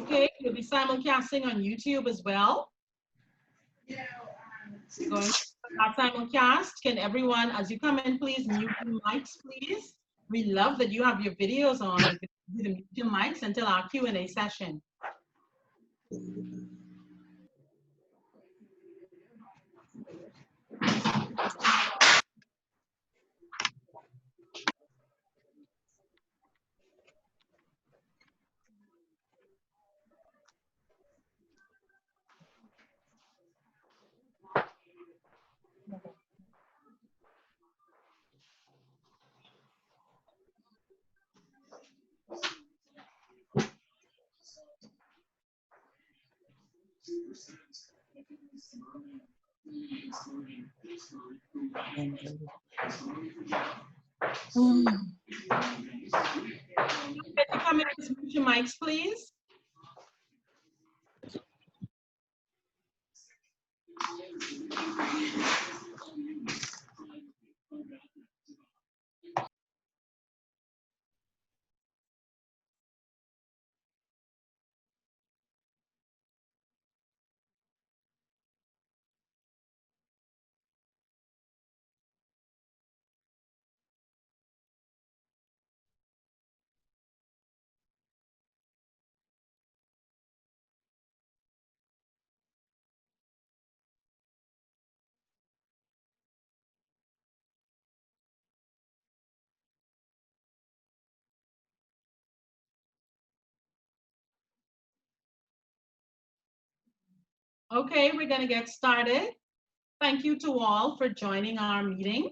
Okay, we'll be simulcasting on YouTube as well. Going to our simulcast. Can everyone, as you come in, please mute your mics, please. We love that you have your videos on, but you mute your mics until our Q&A session. Can you come in and mute your mics, please? Okay, we're going to get started. Thank you to all for joining our meeting.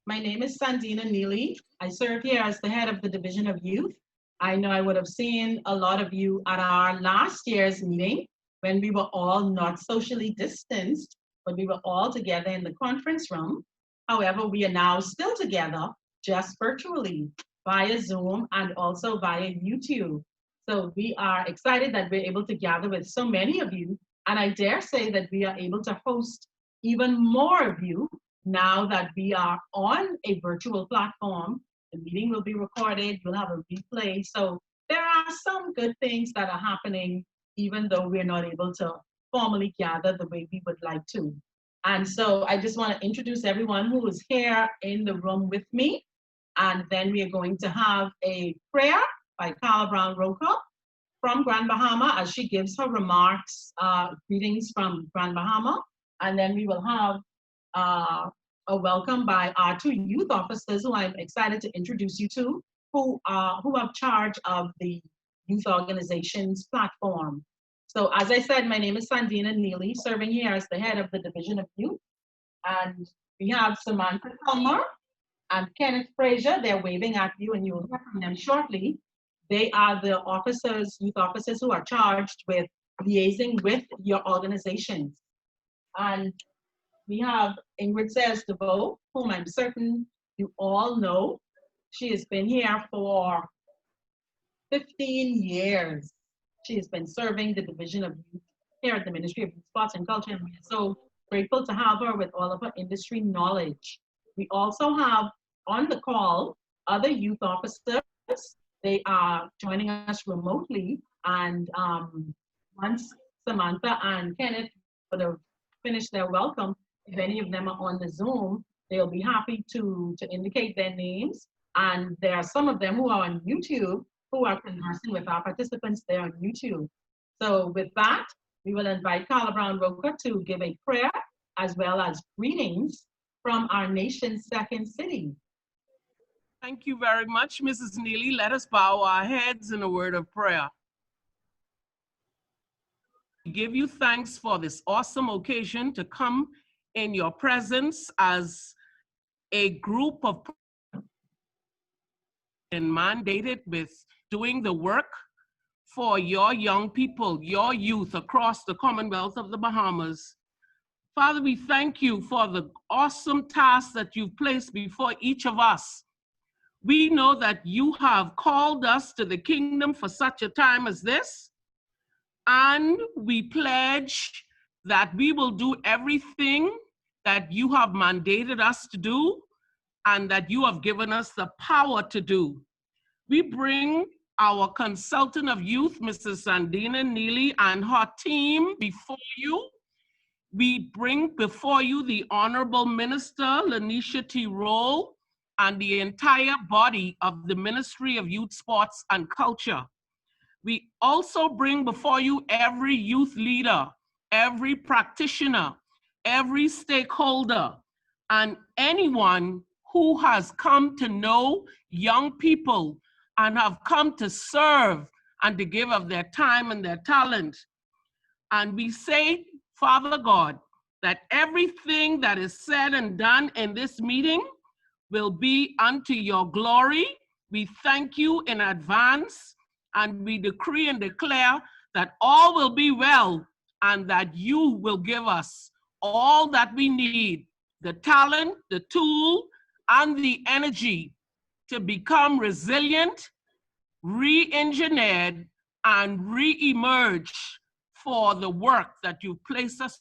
My name is Sandina Neely. I serve here as the head of the Division of Youth. I know I would have seen a lot of you at our last year's meeting when we were all not socially distanced, but we were all together in the conference room. However, we are now still together, just virtually, via Zoom and also via YouTube. So we are excited that we're able to gather with so many of you, and I dare say that we are able to host even more of you now that we are on a virtual platform. The meeting will be recorded, we'll have a replay. So there are some good things that are happening, even though we're not able to formally gather the way we would like to. And so I just want to introduce everyone who is here in the room with me. And then we are going to have a prayer by Carla Brown Roca from Grand Bahama as she gives her remarks, greetings from Grand Bahama. And then we will have a welcome by our two youth officers who I'm excited to introduce you to, who have charge of the youth organizations platform. So as I said, my name is Sandina Neely, serving here as the head of the Division of Youth. And we have Samantha Comer and Kenneth Frazier. They're waving at you and you will hear from them shortly. They are the officers, youth officers who are charged with liaising with your organizations. And we have Ingrid Sayers DeVoe, whom I'm certain you all know. She has been here for 15 years. She has been serving the Division of Youth here at the Ministry of Youth, Sports and Culture, and we're so grateful to have her with all of her industry knowledge. We also have on the call other youth officers. They are joining us remotely, and once Samantha and Kenneth would have finished their welcome, if any of them are on the Zoom, they'll be happy to indicate their names. And there are some of them who are on YouTube who are conversing with our participants there on YouTube. So with that, we will invite Carla Brown Roca to give a prayer as well as greetings from our nation's second city. Thank you very much, Mrs. Neely. Let us bow our heads in a word of prayer. We give you thanks for this awesome occasion to come in your presence as a group of and mandated with doing the work for your young people, your youth across the Commonwealth of the Bahamas. Father, we thank you for the awesome task that you've placed before each of us. We know that you have called us to the kingdom for such a time as this, and we pledge that we will do everything that you have mandated us to do and that you have given us the power to do. We bring our consultant of youth, Mrs. Sandina Neely, and her team before you. We bring before you the Honorable Minister, Lanisha T. Roll, and the entire body of the Ministry of Youth, Sports, and Culture. We also bring before you every youth leader, every practitioner, every stakeholder, and anyone who has come to know young people and have come to serve and to give of their time and their talent. And we say, Father God, that everything that is said and done in this meeting will be unto your glory. We thank you in advance, and we decree and declare that all will be well and that you will give us all that we need, the talent, the tool, and the energy to become resilient, re-engineered, and re-emerge for the work that you've placed us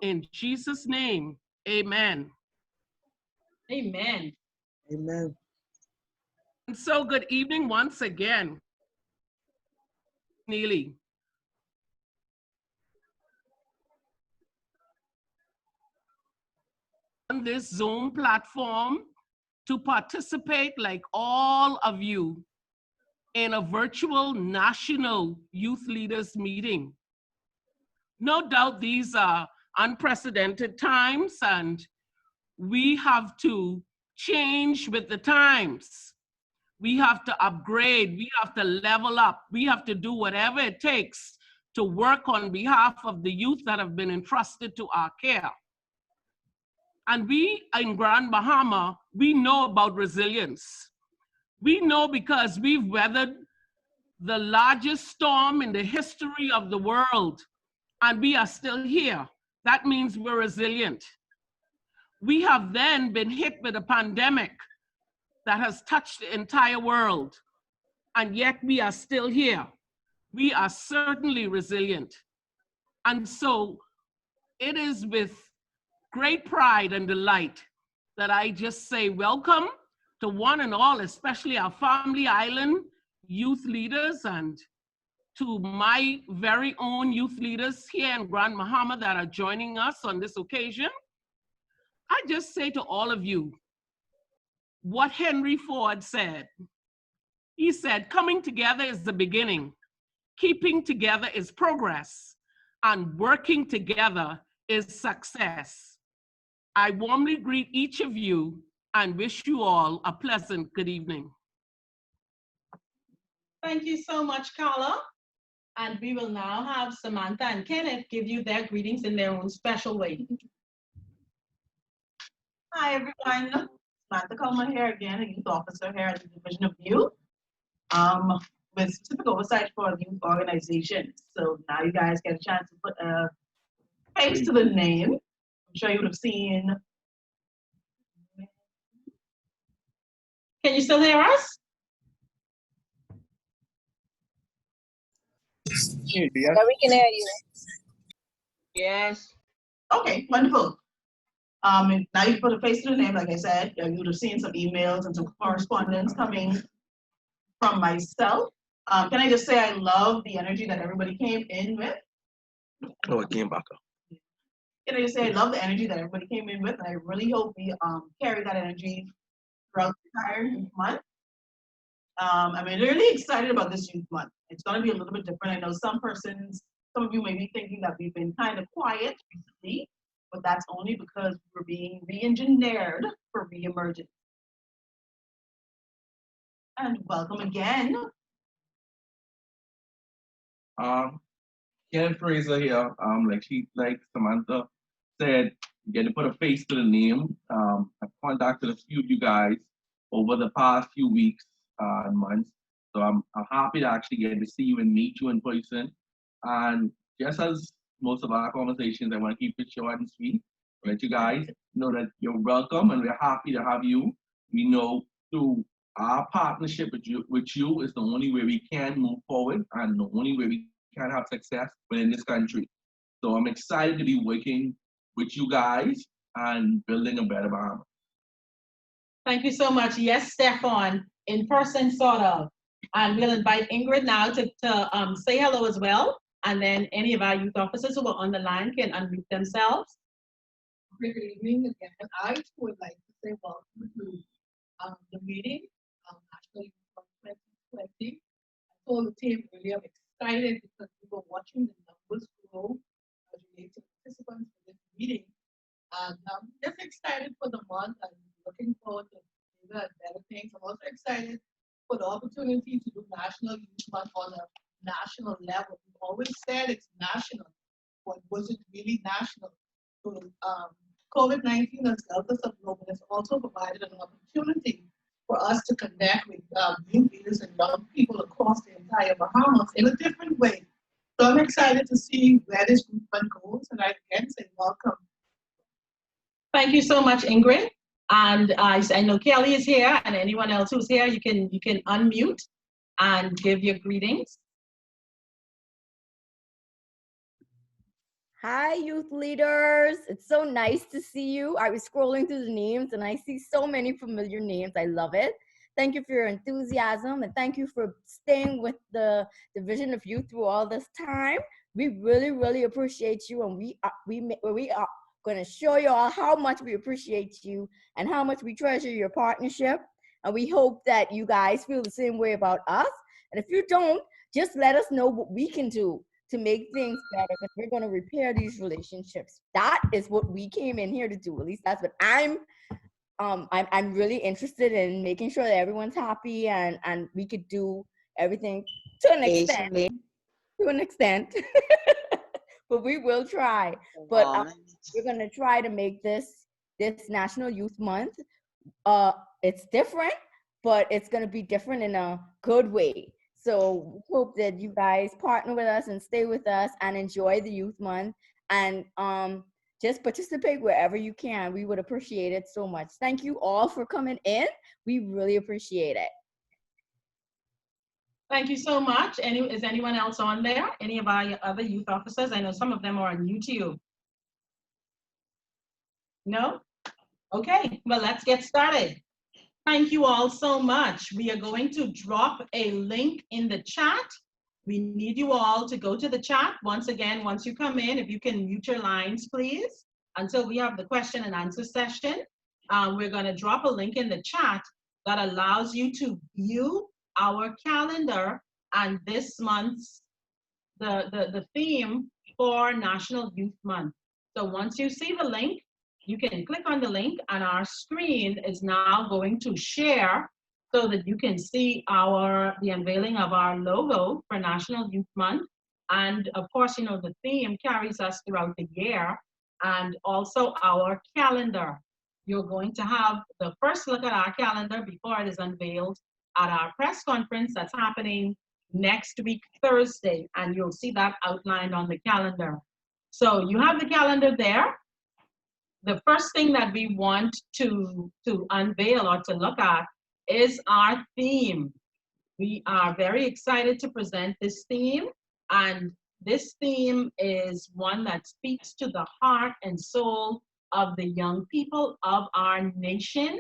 in Jesus' name. Amen. Amen. Amen. And so good evening once again. Neely. On this Zoom platform to participate like all of you in a virtual national youth leaders meeting. No doubt these are unprecedented times and we have to change with the times. We have to upgrade, we have to level up, we have to do whatever it takes to work on behalf of the youth that have been entrusted to our care. And we in Grand Bahama, we know about resilience. We know because we've weathered the largest storm in the history of the world, and we are still here. That means we're resilient. We have then been hit with a pandemic that has touched the entire world, and yet we are still here. We are certainly resilient. And so it is with great pride and delight that I just say welcome to one and all, especially our Family Island youth leaders and to my very own youth leaders here in Grand Bahama that are joining us on this occasion. I just say to all of you what Henry Ford said. He said, coming together is the beginning, keeping together is progress, and working together is success. I warmly greet each of you and wish you all a pleasant good evening. Thank you so much, Carla. And we will now have Samantha and Kenneth give you their greetings in their own special way. Hi, everyone. Samantha Coleman here again, a youth officer here at the Division of Youth, with specific oversight for the youth organization. So now you guys get a chance to put a face to the name. I'm sure you would have seen. Can you still hear us? Yeah, we can hear you. Yes. Okay, wonderful. And now you put a face to the name, like I said, you would have seen some emails and some correspondence coming from myself. Can I just say I love the energy that everybody came in with? Oh, it came back up. Can I just say I love the energy that everybody came in with, and I really hope we carry that energy throughout the entire youth month. I'm really excited about this youth month. It's going to be a little bit different. I know some of you may be thinking that we've been kind of quiet recently, but that's only because we're being re-engineered for re-emergence. And welcome again. Ken Fraser here. Like Samantha said, get to put a face to the name. I've contacted a few of you guys over the past few weeks and months. So I'm happy to actually get to see you and meet you in person. And just as most of our conversations, I want to keep it short and sweet. Let you guys know that you're welcome and we're happy to have you. We know through our partnership with you is the only way we can move forward and the only way we can have success within this country. So I'm excited to be working with you guys and building a better Bahamas. Thank you so much. Yes, Stefan, in-person sort of. And we'll invite Ingrid now to say hello as well. And then any of our youth officers who are on the line can unmute themselves. Good evening again. I too would like to say welcome to the meeting, National Youth Month 2020. I told the team really I'm excited because we were watching the numbers grow as related to participants for this meeting. And I'm just excited for the month. I'm looking forward to bigger and better things. I'm also excited for the opportunity to do National Youth Month on a national level. We've always said it's national, but was it really national? So COVID-19 has helped us upload, but it's also provided an opportunity for us to connect with youth leaders and young people across the entire Bahamas in a different way. So I'm excited to see where this movement goes, and I again say welcome. Thank you so much, Ingrid. And I know Kelly is here, and anyone else who's here, you can unmute and give your greetings. Hi, youth leaders. It's so nice to see you. I was scrolling through the names and I see so many familiar names. I love it. Thank you for your enthusiasm and thank you for staying with the Division of Youth through all this time. We really, really appreciate you, and we are going to show you all how much we appreciate you and how much we treasure your partnership. And we hope that you guys feel the same way about us. And if you don't, just let us know what we can do to make things better, because we're going to repair these relationships. That is what we came in here to do. At least that's what I'm really interested in, making sure that everyone's happy and we could do everything to an extent. But we will try. But we're going to try to make this National Youth Month. It's different, but it's going to be different in a good way. So we hope that you guys partner with us and stay with us and enjoy the Youth Month and just participate wherever you can. We would appreciate it so much. Thank you all for coming in. We really appreciate it. Thank you so much. Is anyone else on there? Any of our other youth officers? I know some of them are on YouTube. No? Okay, well, let's get started. Thank you all so much. We are going to drop a link in the chat. We need you all to go to the chat. Once again, once you come in, if you can mute your lines, please, until we have the question and answer session. We're going to drop a link in the chat that allows you to view our calendar and this month's, the theme for National Youth Month. So once you see the link, you can click on the link and our screen is now going to share so that you can see the unveiling of our logo for National Youth Month. And of course, you know, the theme carries us throughout the year, and also our calendar. You're going to have the first look at our calendar before it is unveiled at our press conference that's happening next week, Thursday, and you'll see that outlined on the calendar. So you have the calendar there. The first thing that we want to unveil or to look at is our theme. We are very excited to present this theme, and this theme is one that speaks to the heart and soul of the young people of our nation,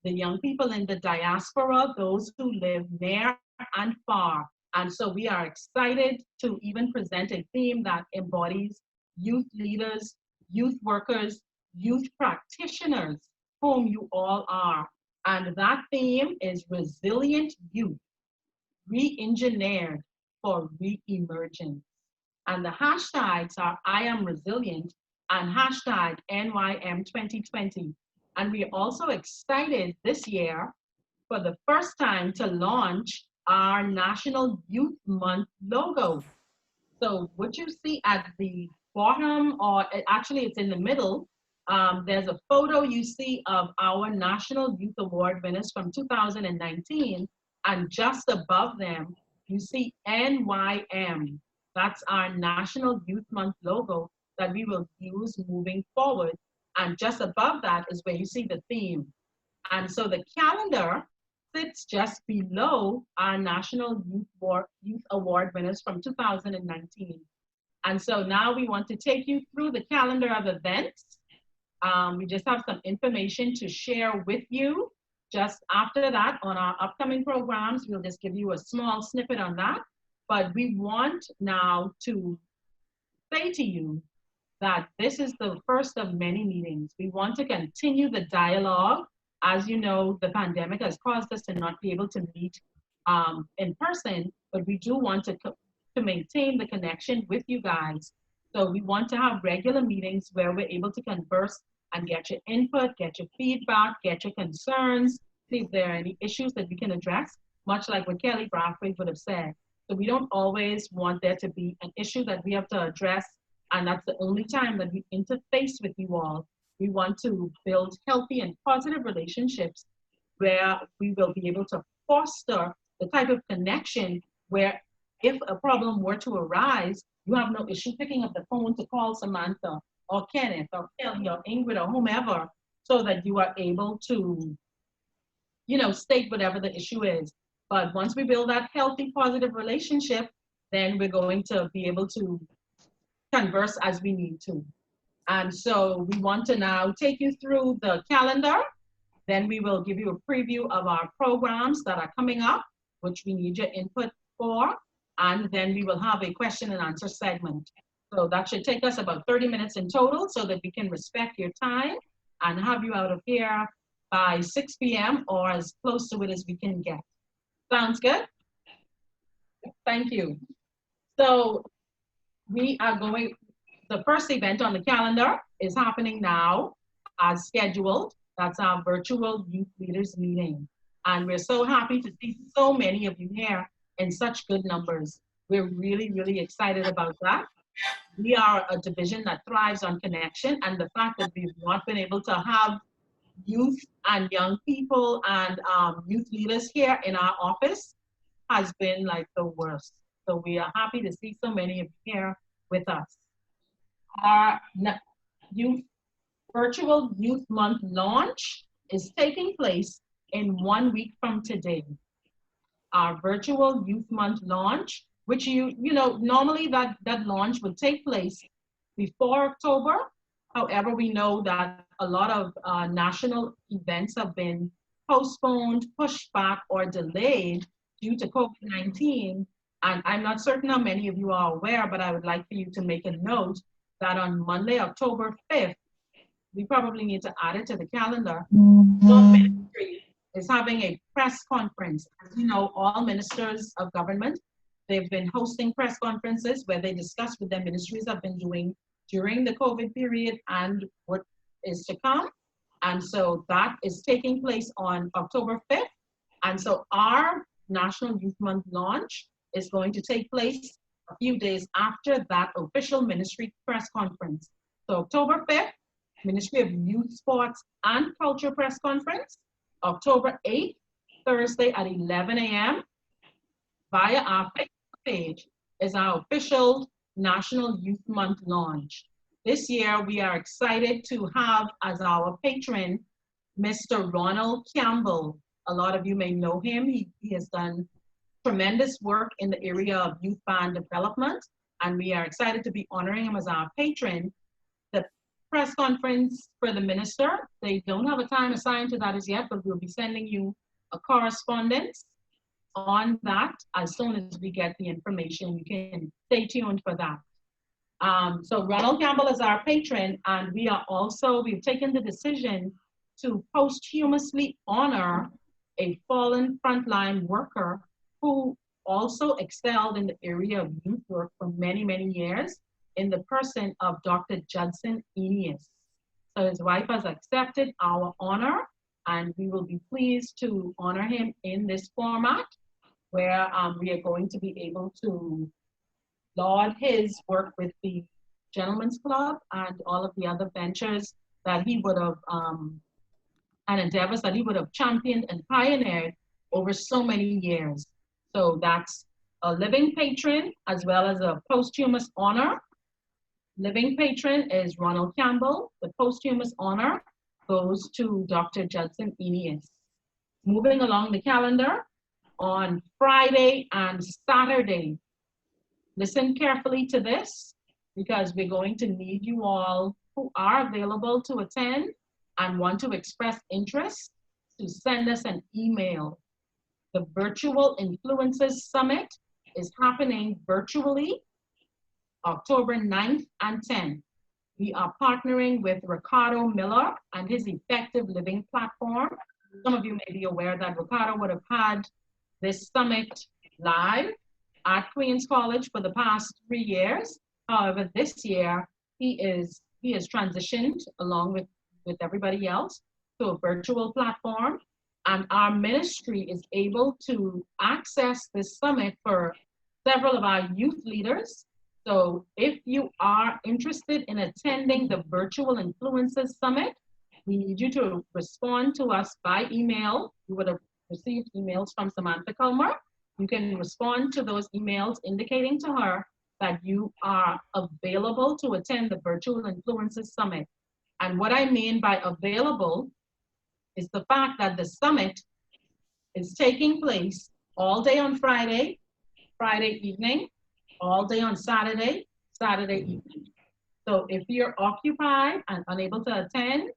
the young people in the diaspora, those who live near and far. And so we are excited to even present a theme that embodies youth leaders, youth workers, youth practitioners, whom you all are. And that theme is Resilient Youth, Re-engineered for Re-emergence. And the hashtags are I Am Resilient and hashtag NYM2020. And we're also excited this year for the first time to launch our National Youth Month logo. So what you see at the bottom, or actually it's in the middle, there's a photo you see of our National Youth Award winners from 2019, and just above them, you see NYM. That's our National Youth Month logo that we will use moving forward. And just above that is where you see the theme. And so the calendar sits just below our National Youth Award winners from 2019. And so now we want to take you through the calendar of events. We just have some information to share with you just after that, on our upcoming programs, we'll just give you a small snippet on that. But we want now to say to you that this is the first of many meetings. We want to continue the dialogue. As you know, the pandemic has caused us to not be able to meet in person, but we do want to maintain the connection with you guys. So we want to have regular meetings where we're able to converse and get your input, get your feedback, get your concerns, see if there are any issues that we can address, much like what Kelly Brathwaite would have said. So we don't always want there to be an issue that we have to address, and that's the only time that we interface with you all. We want to build healthy and positive relationships where we will be able to foster the type of connection where if a problem were to arise, you have no issue picking up the phone to call Samantha or Kenneth or Kelly or Ingrid or whomever, so that you are able to, state whatever the issue is. But once we build that healthy, positive relationship, then we're going to be able to converse as we need to. And so we want to now take you through the calendar. Then we will give you a preview of our programs that are coming up, which we need your input for. And then we will have a question and answer segment. So that should take us about 30 minutes in total so that we can respect your time and have you out of here by 6 p.m. or as close to it as we can get. Sounds good? Thank you. So we are going, the first event on the calendar is happening now as scheduled. That's our virtual youth leaders meeting. And we're so happy to see so many of you here in such good numbers. We're really, really excited about that. We are a division that thrives on connection, and the fact that we've not been able to have youth and young people and youth leaders here in our office has been like the worst. So we are happy to see so many of you here with us. Our virtual Youth Month launch is taking place in 1 week from today. Our virtual Youth Month launch, which normally that launch would take place before October. However, we know that a lot of national events have been postponed, pushed back, or delayed due to COVID-19. And I'm not certain how many of you are aware, but I would like for you to make a note that on Monday, October 5th, we probably need to add it to the calendar. The ministry is having a press conference. As you know, all ministers of government, they've been hosting press conferences where they discuss what their ministries have been doing during the COVID period and what is to come. And so that is taking place on October 5th. And so our National Youth Month launch is going to take place a few days after that official ministry press conference. So October 5th, Ministry of Youth, Sports, and Culture press conference. October 8th, Thursday at 11 a.m. via our Facebook page is our official National Youth Month launch. This year, we are excited to have as our patron, Mr. Ronald Campbell. A lot of you may know him. He has done tremendous work in the area of youth band development, and we are excited to be honoring him as our patron. The press conference for the minister, they don't have a time assigned to that as yet, but we'll be sending you a correspondence on that as soon as we get the information. You can stay tuned for that. So Ronald Campbell is our patron, and we've taken the decision to posthumously honor a fallen frontline worker who also excelled in the area of youth work for many, many years in the person of Dr. Judson Enius. So his wife has accepted our honor, and we will be pleased to honor him in this format where we are going to be able to laud his work with the Gentlemen's Club and all of the other ventures that he would have, and endeavors that he would have championed and pioneered over so many years. So that's a living patron as well as a posthumous honor. Living patron is Ronald Campbell. The posthumous honor goes to Dr. Judson Enius. Moving along the calendar, on Friday and Saturday, listen carefully to this because we're going to need you all who are available to attend and want to express interest to send us an email. The Virtual Influencers Summit is happening virtually October 9th and 10th. We are partnering with Ricardo Miller and his Effective Living platform. Some of you may be aware that Ricardo would have had this summit live at Queens College for the past 3 years. However, this year he has transitioned along with everybody else to a virtual platform, and our ministry is able to access this summit for several of our youth leaders. So if you are interested in attending the Virtual Influencers Summit, we need you to respond to us by email. You would have received emails from Samantha Culmer. You can respond to those emails indicating to her that you are available to attend the Virtual Influencers Summit. And what I mean by available is the fact that the summit is taking place all day on Friday evening, all day on Saturday evening. So if you're occupied and unable to attend,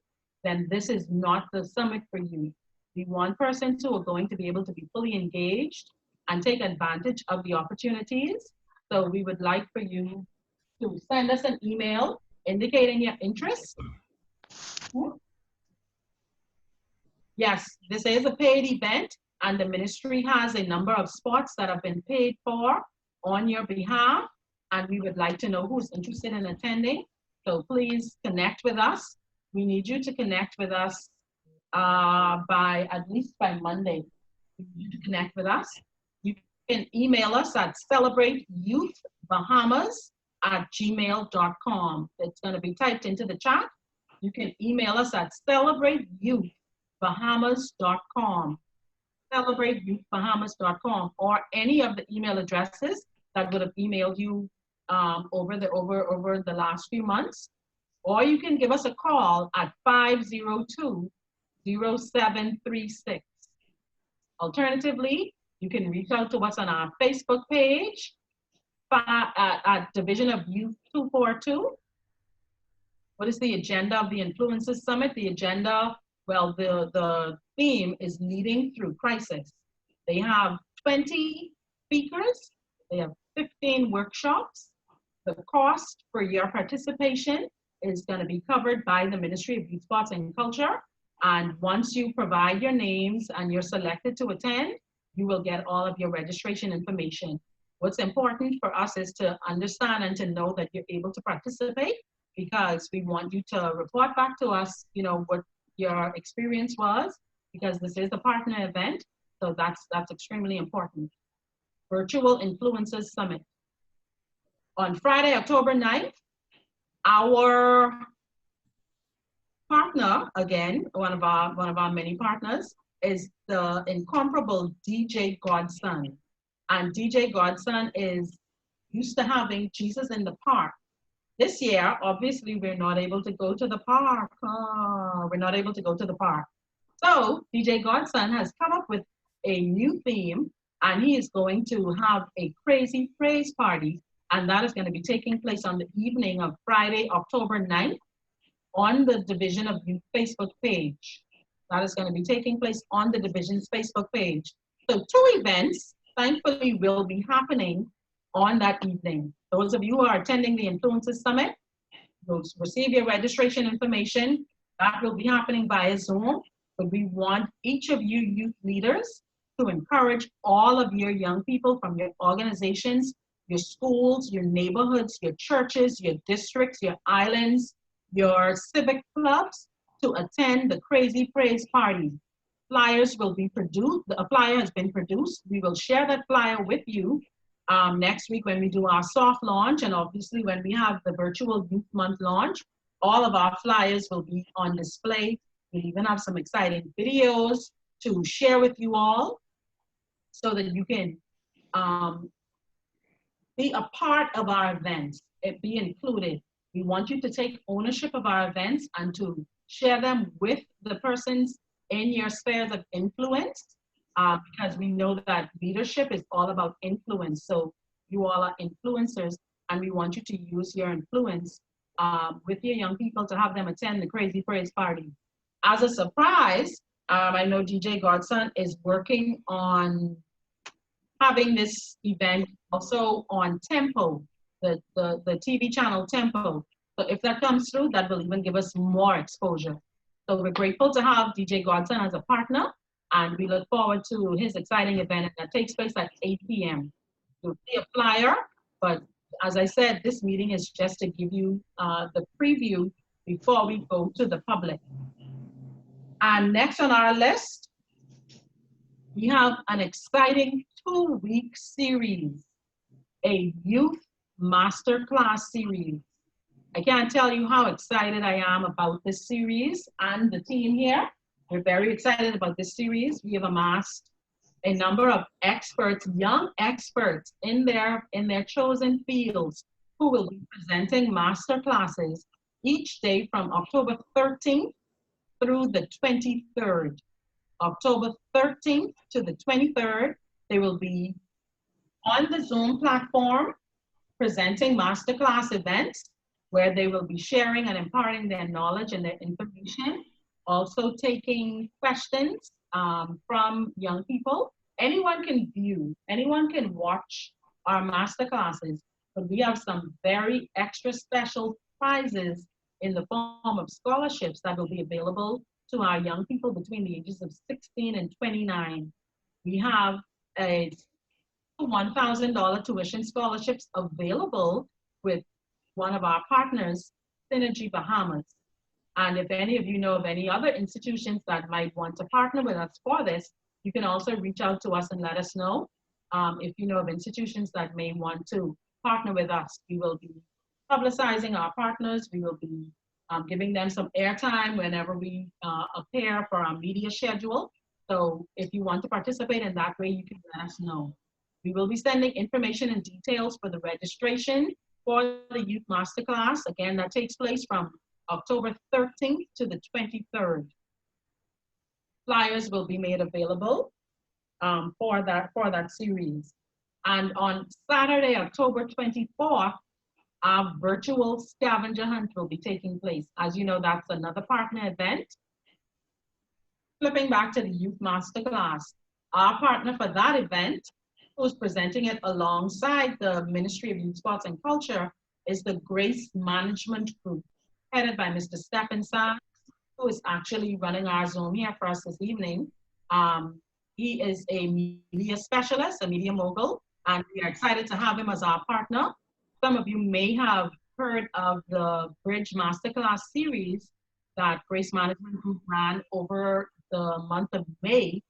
then this is not the summit for you. We want persons who are going to be able to be fully engaged and take advantage of the opportunities. So we would like for you to send us an email indicating your interest. Yes, this is a paid event, and the ministry has a number of spots that have been paid for on your behalf, and we would like to know who's interested in attending. So please connect with us. We need you to connect with us at least by Monday. We need you to connect with us. You can email us at celebrateteyouthbahamas@gmail.com. It's going to be typed into the chat. You can email us at celebrateteyouthbahamas.com. celebrateteyouthbahamas.com, or any of the email addresses that would have emailed you over the last few months. Or you can give us a call at 502-0736. Alternatively, you can reach out to us on our Facebook page at Division of Youth 242. What is the agenda of the Influencers Summit? The agenda, well, the theme is Leading Through Crisis. They have 20 speakers. They have 15 workshops. The cost for your participation is going to be covered by the Ministry of Youth, Sports, and Culture. And once you provide your names and you're selected to attend, you will get all of your registration information. What's important for us is to understand and to know that you're able to participate, because we want you to report back to us, what your experience was, because this is a partner event. So that's extremely important. Virtual Influencers Summit. On Friday, October 9th, our partner, again, one of our many partners, is the incomparable DJ Godson. And DJ Godson is used to having Jesus in the Park. This year, obviously, we're not able to go to the park. We're not able to go to the park. So DJ Godson has come up with a new theme, and he is going to have a crazy praise party, and that is going to be taking place on the evening of Friday, October 9th, on the Division of Youth Facebook page. That is going to be taking place on the Division's Facebook page. So 2 events, thankfully, will be happening on that evening. Those of you who are attending the Influencers Summit will receive your registration information. That will be happening via Zoom. But we want each of you youth leaders to encourage all of your young people from your organizations, your schools, your neighborhoods, your churches, your districts, your islands, your civic clubs to attend the Crazy Praise Party. Flyers will be produced. A flyer has been produced. We will share that flyer with you next week when we do our soft launch, and obviously when we have the virtual Youth Month launch. All of our flyers will be on display. We'll even have some exciting videos to share with you all so that you can be a part of our events and be included. We want you to take ownership of our events and to share them with the persons in your spheres of influence, because we know that leadership is all about influence. So you all are influencers, and we want you to use your influence with your young people to have them attend the Crazy Praise Party. As a surprise, I know DJ Godson is working on having this event also on Tempo, the TV channel Tempo. So if that comes through, that will even give us more exposure. So we're grateful to have DJ Godson as a partner, and we look forward to his exciting event that takes place at 8 p.m. You'll see a flyer, but as I said, this meeting is just to give you the preview before we go to the public. And next on our list, we have an exciting 2-week series, a youth masterclass series. I can't tell you how excited I am about this series and the team here. We're very excited about this series. We have amassed a number of experts, young experts in their chosen fields who will be presenting master classes each day from October 13th through the 23rd. October 13th to the 23rd, they will be on the Zoom platform presenting masterclass events where they will be sharing and imparting their knowledge and their information, also taking questions from young people. Anyone can view, anyone can watch our masterclasses, but we have some very extra special prizes in the form of scholarships that will be available to our young people between the ages of 16 and 29. We have a $1,000 tuition scholarships available with one of our partners, Synergy Bahamas. And if any of you know of any other institutions that might want to partner with us for this, you can also reach out to us and let us know. If you know of institutions that may want to partner with us, we will be publicizing our partners. We will be giving them some airtime whenever we appear for our media schedule. So if you want to participate in that way, you can let us know. We will be sending information and details for the registration for the Youth Masterclass. Again, that takes place from October 13th to the 23rd. Flyers will be made available for that series. And on Saturday, October 24th, our virtual scavenger hunt will be taking place. As you know, that's another partner event. Flipping back to the Youth Masterclass, our partner for that event, who's presenting it alongside the Ministry of Youth, Sports and Culture, is the Grace Management Group, headed by Mr. Stephen Sachs, who is actually running our Zoom here for us this evening. He is a media specialist, a media mogul, and we are excited to have him as our partner. Some of you may have heard of the Bridge Masterclass series that Grace Management Group ran over the month of May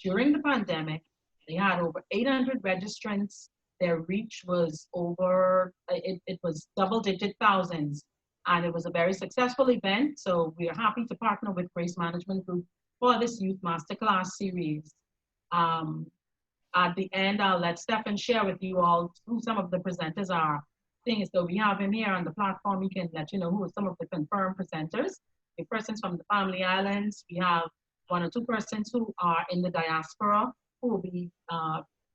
during the pandemic. They had over 800 registrants. Their reach was over, it was double-digit thousands. And it was a very successful event. So we are happy to partner with Grace Management Group for this Youth Masterclass series. At the end, I'll let Stephen share with you all who some of the presenters are. Thing is, so we have him here on the platform. He can let you know who are some of the confirmed presenters. The persons from the Family Islands. We have 1 or 2 persons who are in the diaspora who will be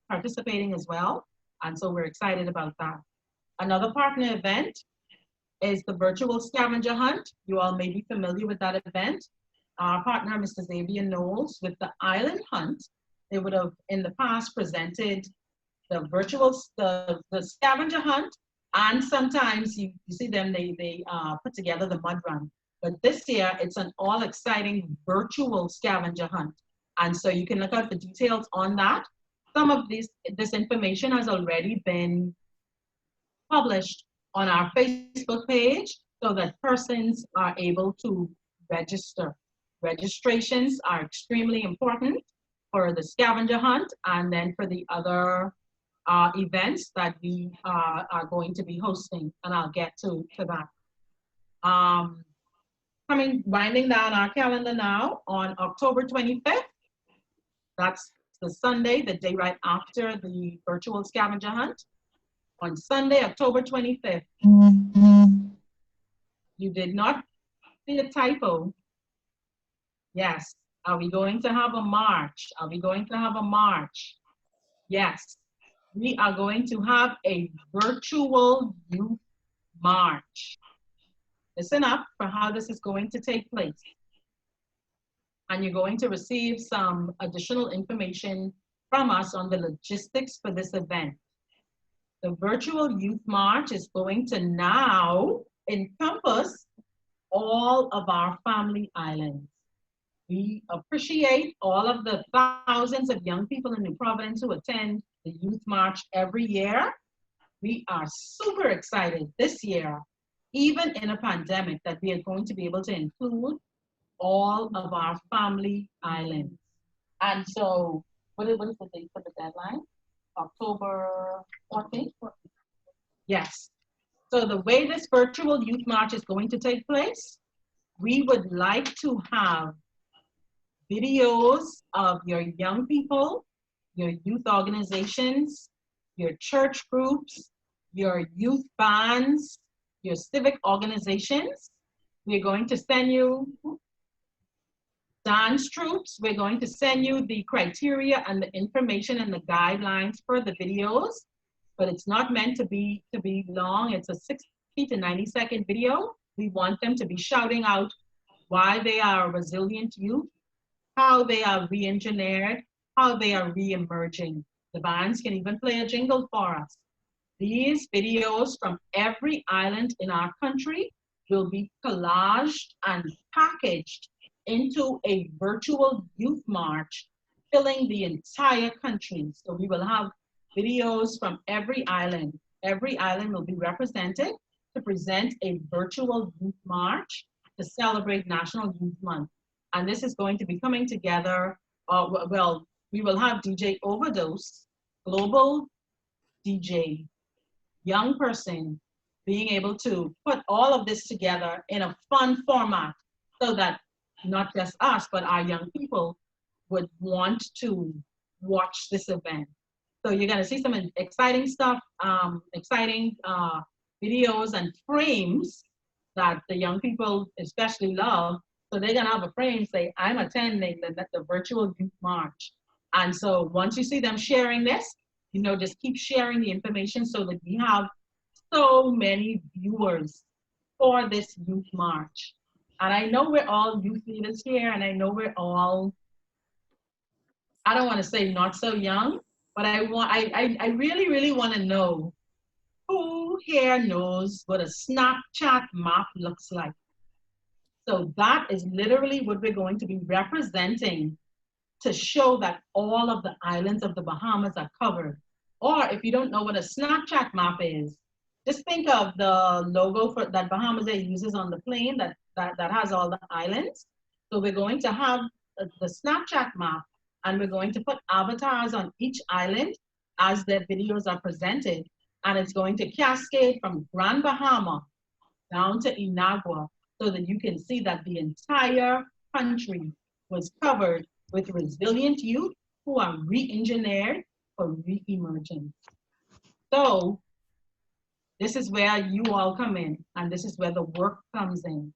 participating as well. And so we're excited about that. Another partner event is the virtual scavenger hunt. You all may be familiar with that event. Our partner, Mr. Xavier Knowles, with the Island Hunt, they would have in the past presented the virtual, the scavenger hunt, and sometimes you see them, they put together the mud run. But this year, it's an all exciting virtual scavenger hunt. And so you can look out the details on that. Some of this information has already been published on our Facebook page so that persons are able to register. Registrations are extremely important for the scavenger hunt and then for the other events that we are going to be hosting, and I'll get to that. Winding down our calendar now on October 25th, that's the Sunday, the day right after the virtual scavenger hunt. On Sunday, October 25th, you did not see a typo. Yes. Are we going to have a march? Are we going to have a march? Yes. We are going to have a virtual youth march. Listen up for how this is going to take place. and you're going to receive some additional information from us on the logistics for this event. The virtual Youth March is going to now encompass all of our family islands. We appreciate all of the thousands of young people in New Providence who attend the Youth March every year. We are super excited this year, even in a pandemic, that we are going to be able to include all of our family islands. And so, what is the date for the deadline? October 14th? Yes. So the way this virtual Youth March is going to take place, we would like to have videos of your young people, your youth organizations, your church groups, your youth bands, your civic organizations. We're going to send you dance troops. We're going to send you the criteria and the information and the guidelines for the videos, but it's not meant to be long. It's a 60 to 90-second video. We want them to be shouting out why they are resilient youth, how they are re-engineered, how they are re-emerging. The bands can even play a jingle for us. These videos from every island in our country will be collaged and packaged into a virtual youth march, filling the entire country. So we will have videos from every island. Every island will be represented to present a virtual youth march to celebrate National Youth Month. And this is going to be coming together, well, we will have DJ Overdose, global DJ, young person, being able to put all of this together in a fun format so that not just us, but our young people would want to watch this event. So you're gonna see some exciting stuff, exciting videos and frames that the young people especially love. So they're gonna have a frame say, I'm attending the virtual youth march. And so once you see them sharing this, you know, just keep sharing the information so that we have so many viewers for this youth march. And I know we're all youth leaders here, and I know we're all, I don't want to say not so young, but I really, really want to know who here knows what a Snapchat map looks like. So that is literally what we're going to be representing to show that all of the islands of the Bahamas are covered. Or if you don't know what a Snapchat map is, just think of the logo for that Bahamas Air uses on the plane that has all the islands. So we're going to have the Snapchat map, and we're going to put avatars on each island as their videos are presented. And it's going to cascade from Grand Bahama down to Inagua so that you can see that the entire country was covered with resilient youth who are re-engineered for re-emergence. So this is where you all come in, and this is where the work comes in.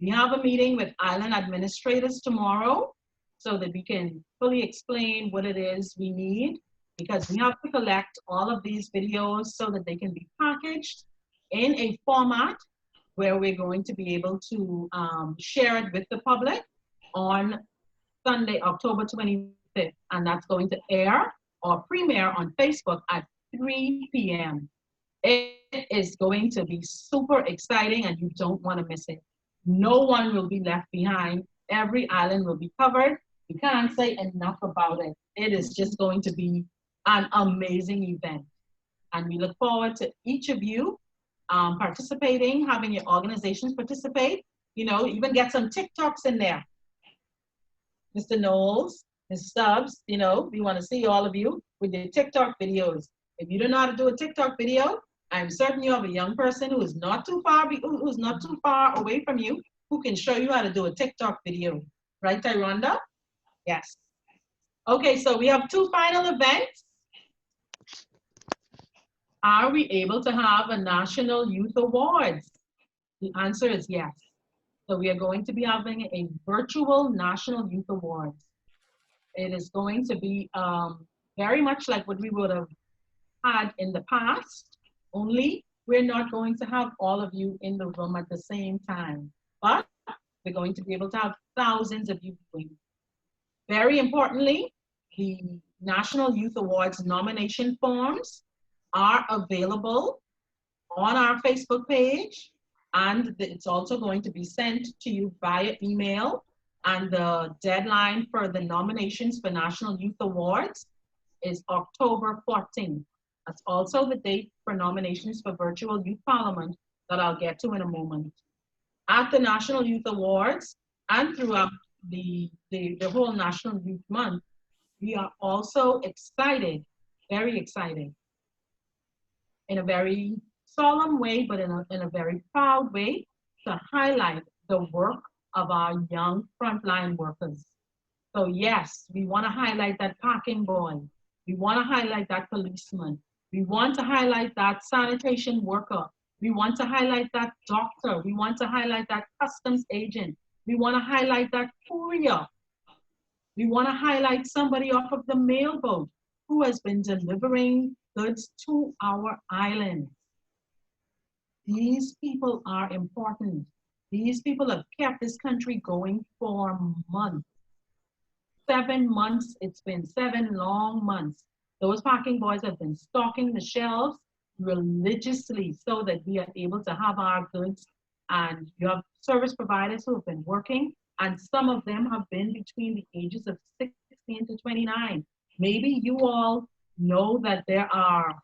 We have a meeting with island administrators tomorrow so that we can fully explain what it is we need, because we have to collect all of these videos so that they can be packaged in a format where we're going to be able to share it with the public on Sunday, October 25th, and that's going to air or premiere on Facebook at 3 p.m. It is going to be super exciting, and you don't want to miss it. No one will be left behind. Every island will be covered. You can't say enough about it. It is just going to be an amazing event. And we look forward to each of you participating, having your organizations participate, you know, even get some TikToks in there. Mr. Knowles, Ms. Stubbs, you know, we want to see all of you with your TikTok videos. If you don't know how to do a TikTok video, I'm certain you have a young person who is not too far away from you who can show you how to do a TikTok video. Right, Tyronda? Yes. Okay, so we have two final events. Are we able to have a National Youth Awards? The answer is yes. So we are going to be having a virtual National Youth Awards. It is going to be very much like what we would have had in the past, only we're not going to have all of you in the room at the same time. But We're going to be able to have thousands of you viewing. Very importantly, the National Youth Awards nomination forms are available on our Facebook page, and it's also going to be sent to you via email. And the deadline for the nominations for National Youth Awards is October 14th. That's also the date for nominations for Virtual Youth Parliament that I'll get to in a moment. At the National Youth Awards and throughout the whole National Youth Month, we are also excited, very excited, in a very solemn way, but in a very proud way, to highlight the work of our young frontline workers. So yes, we want to highlight that parking boy. We want to highlight that policeman. We want to highlight that sanitation worker. We want to highlight that doctor. We want to highlight that customs agent. We want to highlight that courier. We want to highlight somebody off of the mail boat who has been delivering goods to our island. These people are important. These people have kept this country going for months. 7 months, it's been 7 long months. Those parking boys have been stocking the shelves religiously so that we are able to have our goods. And you have service providers who have been working, and some of them have been between the ages of 16 to 29. Maybe you all know that there are,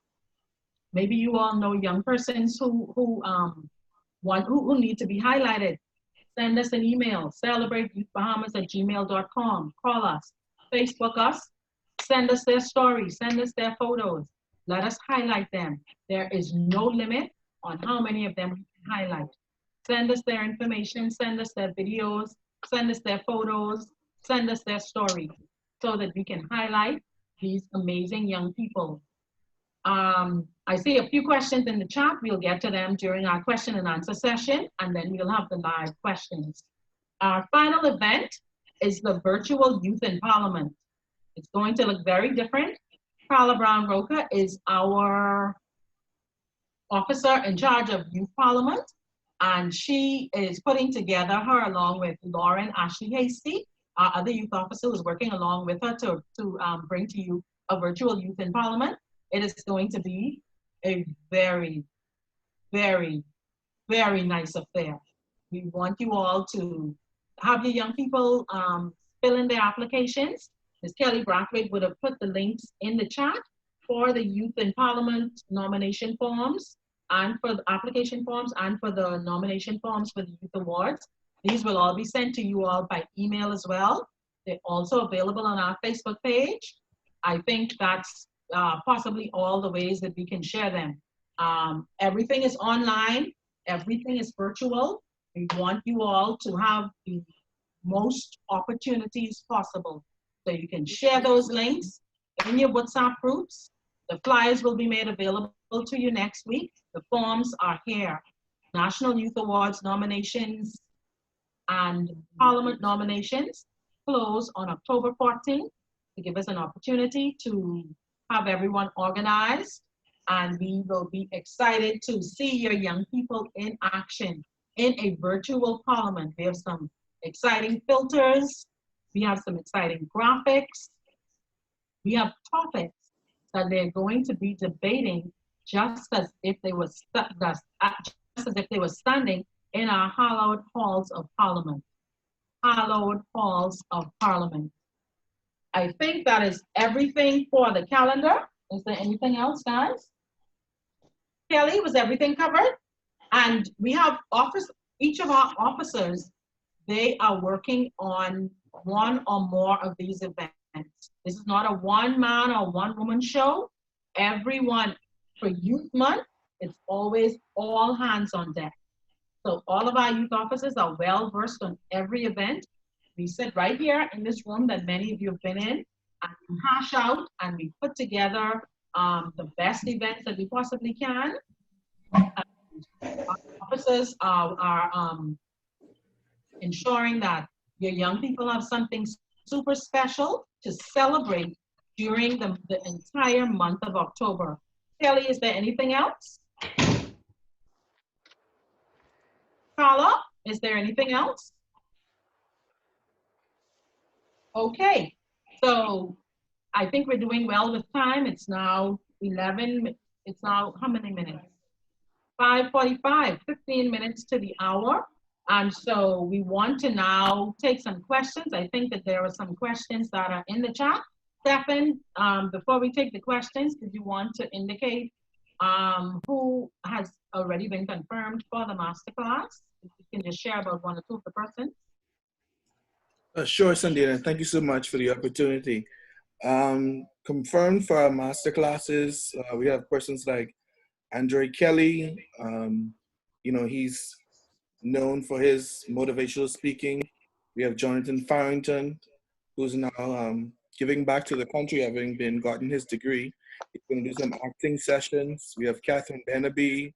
maybe you all know young persons who need to be highlighted. Send us an email, celebrateYouthBahamas@gmail.com. Call us, Facebook us, send us their stories, send us their photos. Let us highlight them. There is no limit on how many of them we can highlight. Send us their information, send us their videos, send us their photos, send us their stories so that we can highlight these amazing young people. I see a few questions in the chat. We'll get to them during our question and answer session, and then we'll have the live questions. Our final event is the Virtual Youth in Parliament. It's going to look very different. Carla Brown Roca is our officer in charge of Youth Parliament, and she is putting together, her along with Lauren Ashley Hasty, our other youth officer who's working along with her to bring to you a Virtual Youth in Parliament. It is going to be a very, very, very nice affair. We want you all to have your young people fill in their applications. Ms. Kelly Brathwaite would have put the links in the chat for the Youth in Parliament nomination forms, and for the application forms, and for the nomination forms for the Youth Awards. These will all be sent to you all by email as well. They're also available on our Facebook page. I think that's possibly all the ways that we can share them. Everything is online, everything is virtual. We want you all to have the most opportunities possible. So you can share those links in your WhatsApp groups. The flyers will be made available to you next week. The forms are here. National Youth Awards nominations and Parliament nominations close on October 14th to give us an opportunity to have everyone organized, and we will be excited to see your young people in action in a virtual parliament. We have some exciting filters, we have some exciting graphics, we have topics that they're going to be debating just as if they were standing in our hallowed halls of parliament. Hallowed halls of parliament. I think that is everything for the calendar. Is there anything else, guys? Kelly, was everything covered? And we have each of our officers, they are working on one or more of these events. This is not a one-man or one-woman show. Everyone, for Youth Month, it's always all hands on deck. So all of our youth officers are well versed on every event. We sit right here in this room that many of you have been in, and we hash out and we put together the best events that we possibly can. Our officers are ensuring that your young people have something super special to celebrate during the entire month of October. Kelly, is there anything else? Carla, is there anything else? Okay, so I think we're doing well with time. It's now 11, it's now how many minutes? 5:45, 15 minutes to the hour. And so we want to now take some questions. I think that there are some questions that are in the chat. Stefan, before we take the questions, did you want to indicate who has already been confirmed for the masterclass? If you can just share about one or two of the persons. Sure, Sandina. Thank you so much for the opportunity. Confirmed for our master classes, we have persons like Andre Kelly. He's known for his motivational speaking. We have Jonathan Farrington, who's now giving back to the country, having gotten his degree. He's going to do some acting sessions. We have Catherine Benaby,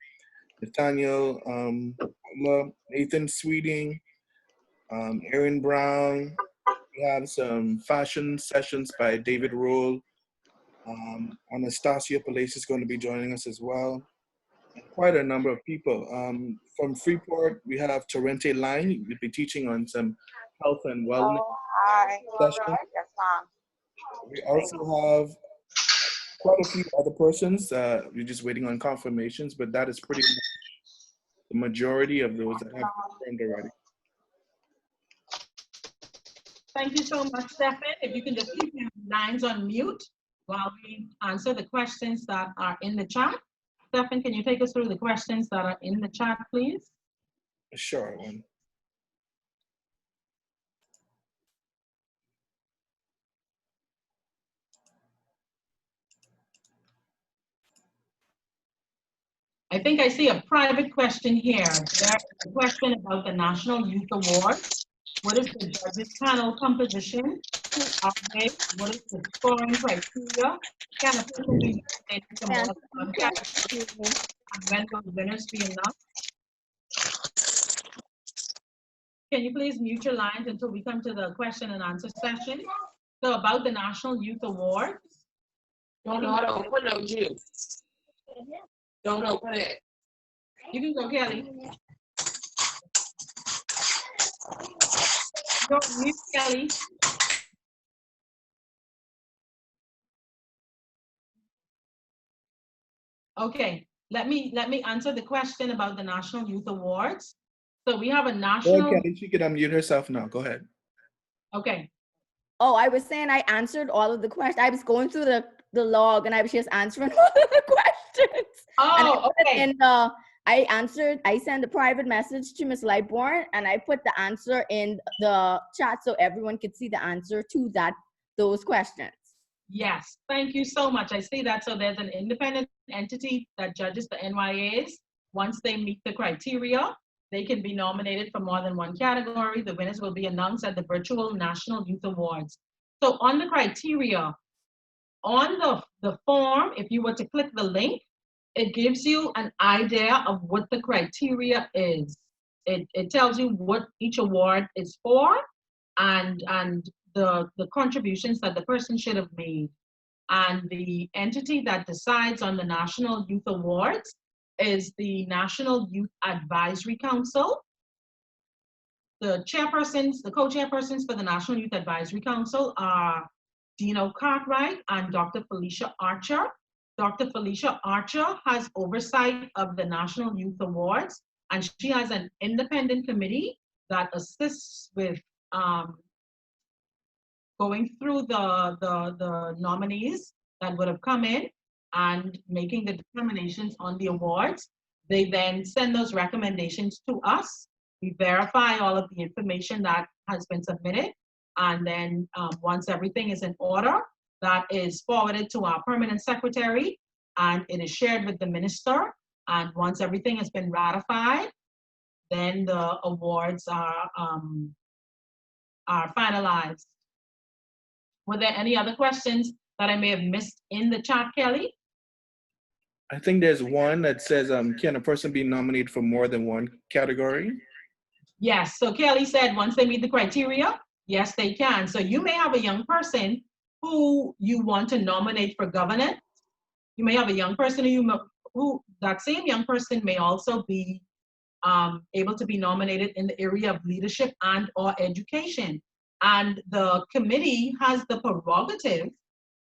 Nathaniel Nathan Sweeting, Aaron Brown. We have some fashion sessions by David Roll. Anastasia Palace is going to be joining us as well. And quite a number of people. From Freeport, we have Torrente Line. We'll be teaching on some health and wellness sessions. We also have quite a few other persons. We're just waiting on confirmations, but that is pretty much the majority of those that have confirmed already. Thank you so much, Stefan. If you can just keep your lines on mute while we answer the questions that are in the chat. Stefan, can you take us through the questions that are in the chat, please? Sure. One. I think I see a private question here. There's a question about the National Youth Award. What is the judges panel composition? Who are they? What is the scoring criteria? Can a person be nominated for more than one category? And when will winners be announced? Can you please mute your lines until we come to the question and answer session? So about the National Youth Awards. Don't open no juice. Don't open it. You can go, Kelly. Go mute, Kelly. Okay, let me answer the question about the National Youth Awards. So we have a Go national. ahead, Kelly. She can unmute herself now. Go ahead. Okay. Oh, I was saying I answered all of the questions. I was going through the log and I was just answering all of the questions. Oh, okay. And I sent a private message to Ms. Lightbourne and I put the answer in the chat so everyone could see the answer to those questions. Yes, thank you so much. I see that. So there's an independent entity that judges the NYAs. Once they meet the criteria, they can be nominated for more than one category. The winners will be announced at the virtual National Youth Awards. So on the criteria, on the form, if you were to click the link, it gives you an idea of what the criteria is. It tells you what each award is for and the contributions that the person should have made. And the entity that decides on the National Youth Awards is the National Youth Advisory Council. The chairpersons, the co-chairpersons for the National Youth Advisory Council are Dino Cartwright and Dr. Felicia Archer. Dr. Felicia Archer has oversight of the National Youth Awards, and she has an independent committee that assists with going through the nominees that would have come in and making the determinations on the awards. They then send those recommendations to us. We verify all of the information that has been submitted. And then once everything is in order, that is forwarded to our permanent secretary and it is shared with the minister. And once everything has been ratified, then the awards are finalized. Were there any other questions that I may have missed in the chat, Kelly? I think there's one that says, can a person be nominated for more than one category? Yes, so Kelly said once they meet the criteria, yes, they can. So you may have a young person who you want to nominate for governance. You may have a young person who that same young person may also be able to be nominated in the area of leadership and or education. And the committee has the prerogative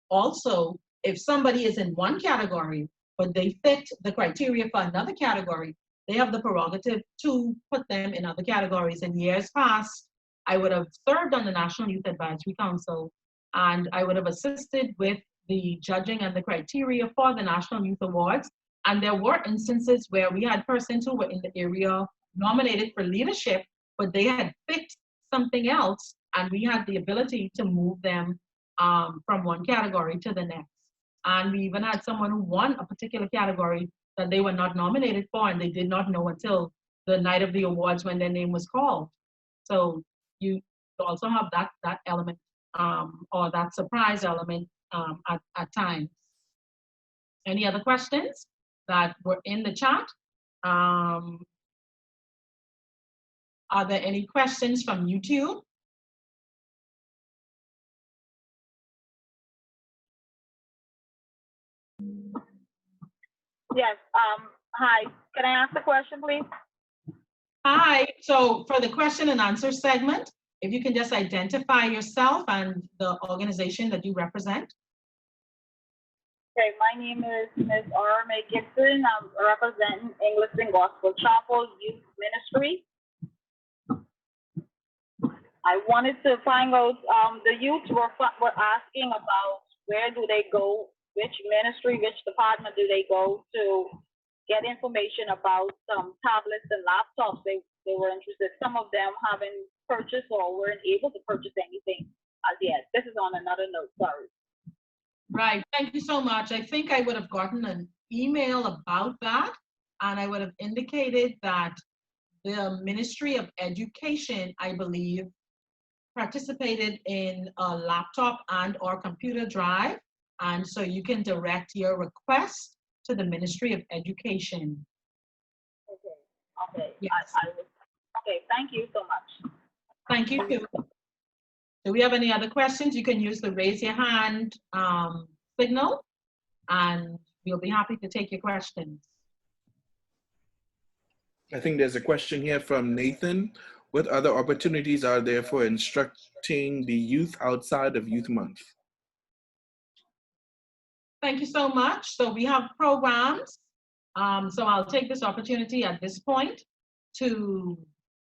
also, if somebody is in one category, but they fit the criteria for another category, they have the prerogative to put them in other categories. In years past, I would have served on the National Youth Advisory Council, and I would have assisted with the judging and the criteria for the National Youth Awards. And there were instances where we had persons who were in the area nominated for leadership, but they had picked something else, and we had the ability to move them from one category to the next. And we even had someone who won a particular category that they were not nominated for, and they did not know until the night of the awards when their name was called. So you also have that element, or that surprise element at times. Any other questions that were in the chat? Are there any questions from YouTube? Yes. Hi. Can I ask a question, please? Hi. So for the question and answer segment, if you can just identify yourself and the organization that you represent. Okay. My name is Ms. R.M.A. Gibson. I'm representing English and Gospel Chapel Youth Ministry. I wanted to find out, the youth were asking about where do they go, which ministry, which department do they go to get information about tablets and laptops. They were interested. Some of them haven't purchased or weren't able to purchase anything as yet. This is on another note, sorry. Right, thank you so much. I think I would have gotten an email about that, and I would have indicated that the Ministry of Education, I believe, participated in a laptop and or computer drive, and so you can direct your request to the Ministry of Education. Okay. Yes. Okay, thank you so much. Thank you too. Do we have any other questions? You can use the raise your hand signal, and we'll be happy to take your questions. I think there's a question here from Nathan. What other opportunities are there for instructing the youth outside of Youth Month? Thank you so much. So we have programs. So I'll take this opportunity at this point to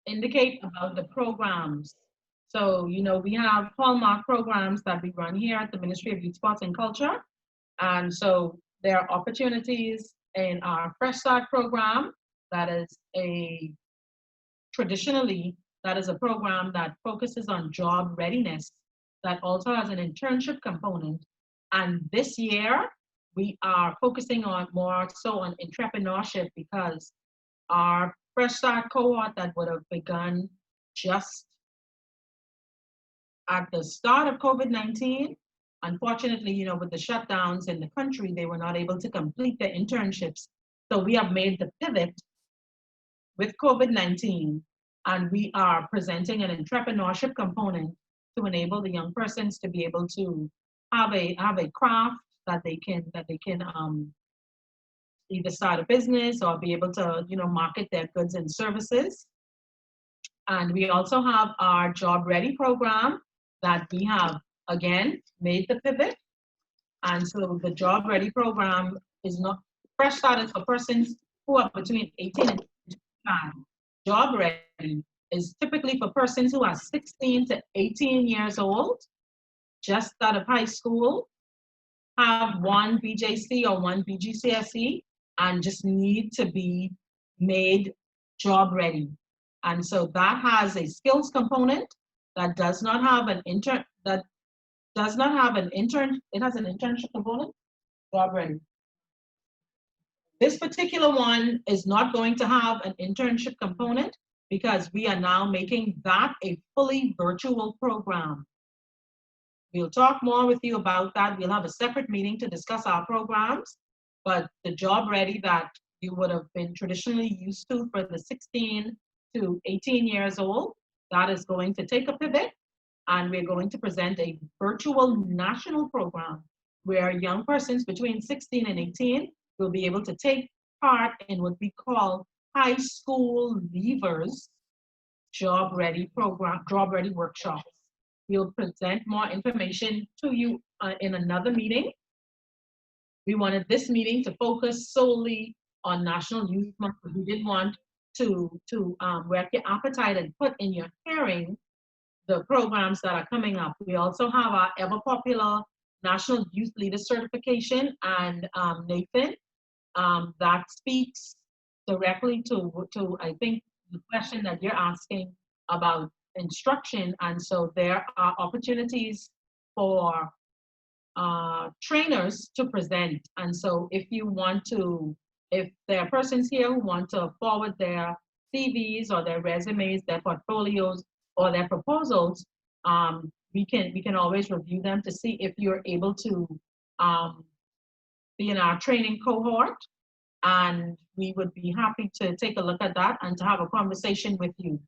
indicate about the programs. So, you know, we have hallmark programs that we run here at the Ministry of Youth, Sports and Culture. And so there are opportunities in our Fresh Start program. That is traditionally, that is a program that focuses on job readiness, that also has an internship component. And this year, we are focusing on more so on entrepreneurship, because our Fresh Start cohort that would have begun just at the start of COVID-19, unfortunately, you know, with the shutdowns in the country, they were not able to complete their internships. So we have made the pivot with COVID-19, and we are presenting an entrepreneurship component to enable the young persons to be able to have a craft that they can either start a business or be able to, you know, market their goods and services. And we also have our Job Ready program that we have, again, made the pivot. And so the Job Ready program is not, Fresh Start is for persons who are between 18 and 25. Job Ready is typically for persons who are 16 to 18 years old, just out of high school, have one BJC or one BGCSE, and just need to be made job ready. And so that has a skills component that does not have an it has an internship component, job ready. This particular one is not going to have an internship component because we are now making that a fully virtual program. We'll talk more with you about that. We'll have a separate meeting to discuss our programs, but the job ready that you would have been traditionally used to for the 16 to 18 years old, that is going to take a pivot, and we're going to present a virtual national program where young persons between 16 and 18 will be able to take part in what we call high school leavers job ready program, job ready workshops. We'll present more information to you in another meeting. We wanted this meeting to focus solely on National Youth Month. We didn't want to whet your appetite and put in your hearing the programs that are coming up. We also have our ever popular National Youth Leader Certification, and Nathan, that speaks directly to I think the question that you're asking about instruction. And so there are opportunities for trainers to present. And so if there are persons here who want to forward their CVs or their resumes, their portfolios, or their proposals, we can always review them to see if you're able to be in our training cohort. And we would be happy to take a look at that and to have a conversation with you.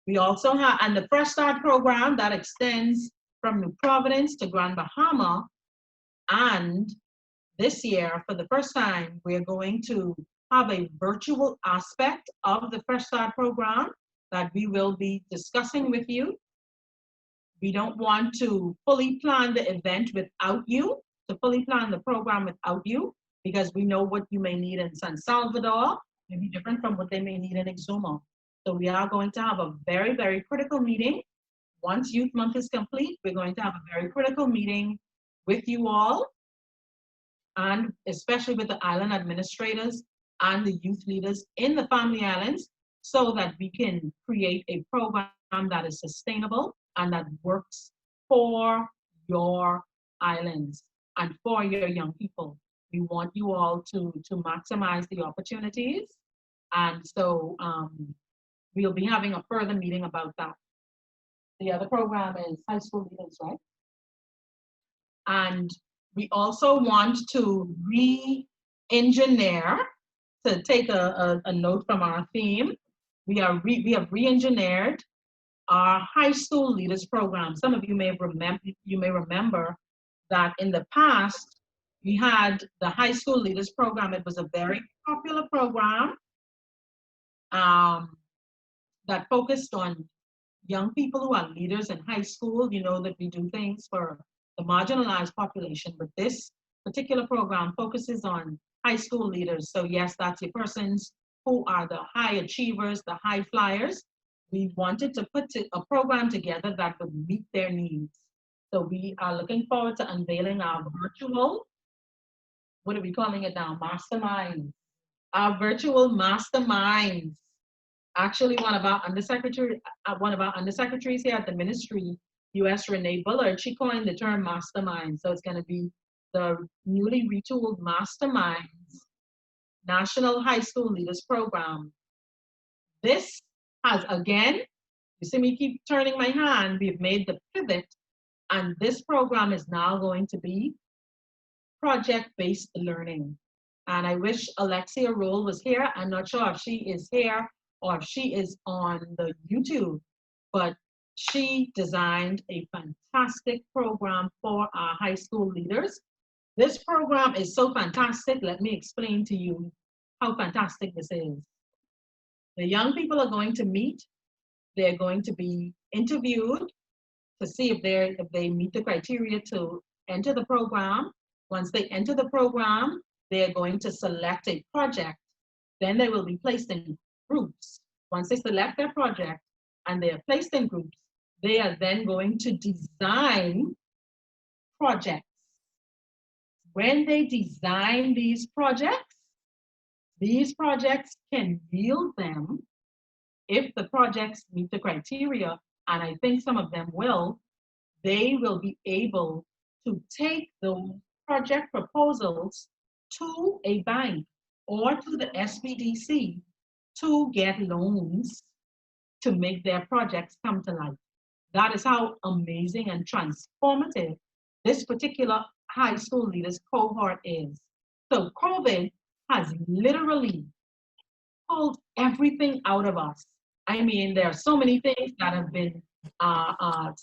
We also have, and the Fresh Start program that extends from New Providence to Grand Bahama. And this year, for the first time, we're going to have a virtual aspect of the Fresh Start program that we will be discussing with you. We don't want to fully plan the event without you, to fully plan the program without you, because we know what you may need in San Salvador may be different from what they may need in Exuma. So we are going to have a very, very critical meeting. Once Youth Month is complete, we're going to have a very critical meeting with you all, and especially with the island administrators and the youth leaders in the Family Islands, so that we can create a program that is sustainable and that works for your islands and for your young people. We want you all to maximize the opportunities. And so we'll be having a further meeting about that. The other program is high school leaders, right? And we also want to re-engineer, to take a note from our theme, we have re-engineered our high school leaders program. Some of you may remember that in the past, we had the high school leaders program. It was a very popular program that focused on young people who are leaders in high school. You know that we do things for the marginalized population, but this particular program focuses on high school leaders. So yes, that's your persons who are the high achievers, the high flyers. We wanted to put a program together that would meet their needs. So we are looking forward to unveiling our virtual, what are we calling it now? Masterminds. Our virtual masterminds. Actually, one of our undersecretaries here at the ministry, U.S. Renee Bullard, she coined the term mastermind. So it's going to be the newly retooled Masterminds National High School Leaders Program. This has, again, you see me keep turning my hand, we've made the pivot, and this program is now going to be project-based learning. And I wish Alexia Roll was here. I'm not sure if she is here or if she is on the YouTube, but she designed a fantastic program for our high school leaders. This program is so fantastic. Let me explain to you how fantastic this is. The young people are going to meet. They're going to be interviewed to see if they meet the criteria to enter the program. Once they enter the program, they're going to select a project. Then they will be placed in groups. Once they select their project and they are placed in groups, they are then going to design projects. When they design these projects can yield them, if the projects meet the criteria, and I think some of them will, they will be able to take those project proposals to a bank or to the SBDC to get loans to make their projects come to life. That is how amazing and transformative this particular high school leaders cohort is. So COVID has literally pulled everything out of us. I mean, there are so many things that have been,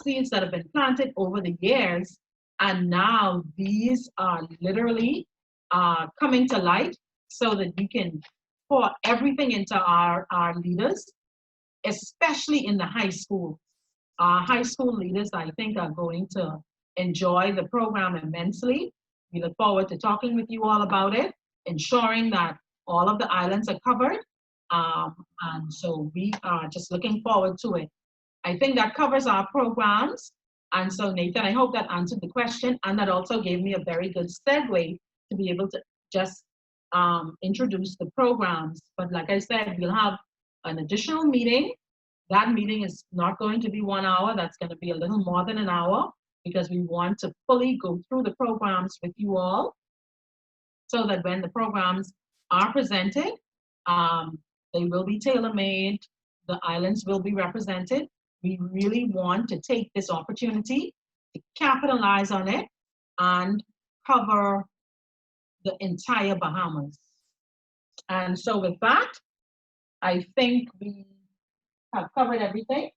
seeds that have been planted over the years, and now these are literally coming to light so that we can pour everything into our leaders, especially in the high school. Our high school leaders, I think, are going to enjoy the program immensely. We look forward to talking with you all about it, ensuring that all of the islands are covered. And so we are just looking forward to it. I think that covers our programs. And so, Nathan, I hope that answered the question, and that also gave me a very good segue to be able to just introduce the programs. But like I said, we'll have an additional meeting. That meeting is not going to be 1 hour. That's going to be a little more than an hour, because we want to fully go through the programs with you all, so that when the programs are presented, they will be tailor-made. The islands will be represented. We really want to take this opportunity to capitalize on it and cover the entire Bahamas. And so with that, I think we have covered everything.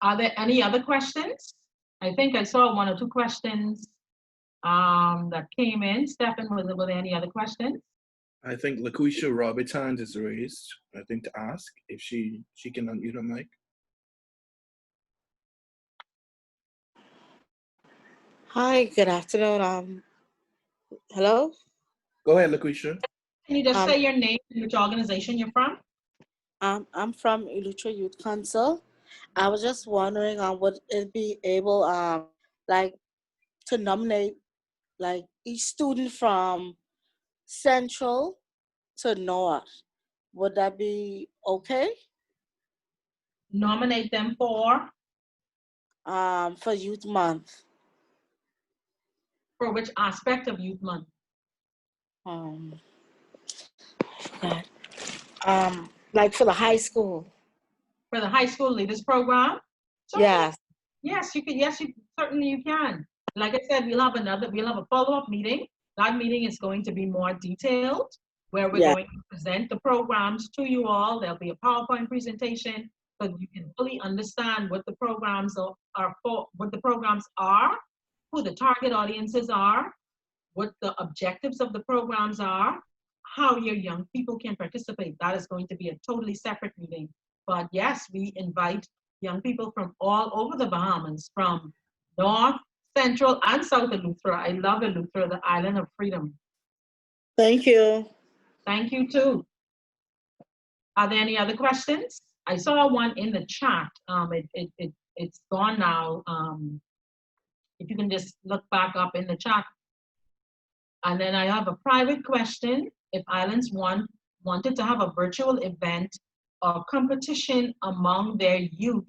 Are there any other questions? I think I saw 1 or 2 questions that came in. Stephen, were there any other questions? I think LaQuisha Roberts' hand is raised, I think, to ask if she can unmute her mic. Hi, good afternoon. Hello? Go ahead, LaQuisha. Can you just say your name and which organization you're from? I'm from Illutra Youth Council. I was just wondering, would it be able, like, to nominate, like, each student from Central to North? Would that be okay? Nominate them for Youth Month. which aspect of Youth Month? Like for the high school. For the high school leaders program? Yes. Yes, you can. Yes, certainly you can. Like I said, we'll have a follow-up meeting. That meeting is going to be more detailed, where we're going to present the programs to you all. There'll be a PowerPoint presentation, so you can fully understand what the programs are for, what the programs are, who the target audiences are, what the objectives of the programs are, how your young people can participate. That is going to be a totally separate meeting. But yes, we invite young people from all over the Bahamas, from North, Central, and South Eleuthera. I love Eleuthera, the island of freedom. Thank you. Thank you too. Are there any other questions? I saw one in the chat. It's gone now. If you can just look back up in the chat. And then I have a private question. If islands wanted to have a virtual event or competition among their youth,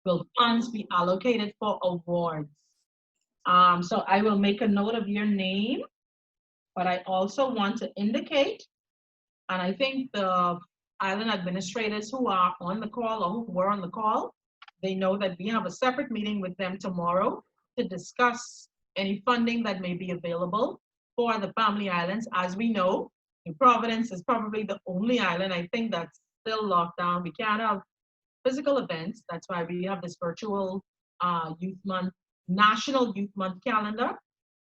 will funds be allocated for awards? So I will make a note of your name, but I also want to indicate, and I think the island administrators who are on the call or who were on the call, they know that we have a separate meeting with them tomorrow to discuss any funding that may be available for the Family Islands. As we know, Providence is probably the only island, I think, that's still locked down. We can't have physical events. That's why we have this virtual Youth Month, National Youth Month calendar.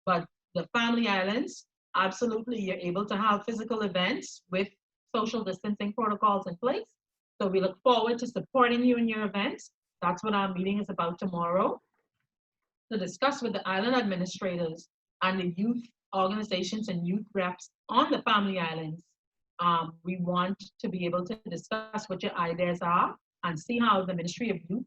But the Family Islands, absolutely, you're able to have physical events with social distancing protocols in place. So we look forward to supporting you in your events. That's what our meeting is about tomorrow, to discuss with the island administrators and the youth organizations and youth reps on the Family Islands. We want to be able to discuss what your ideas are and see how the Ministry of Youth,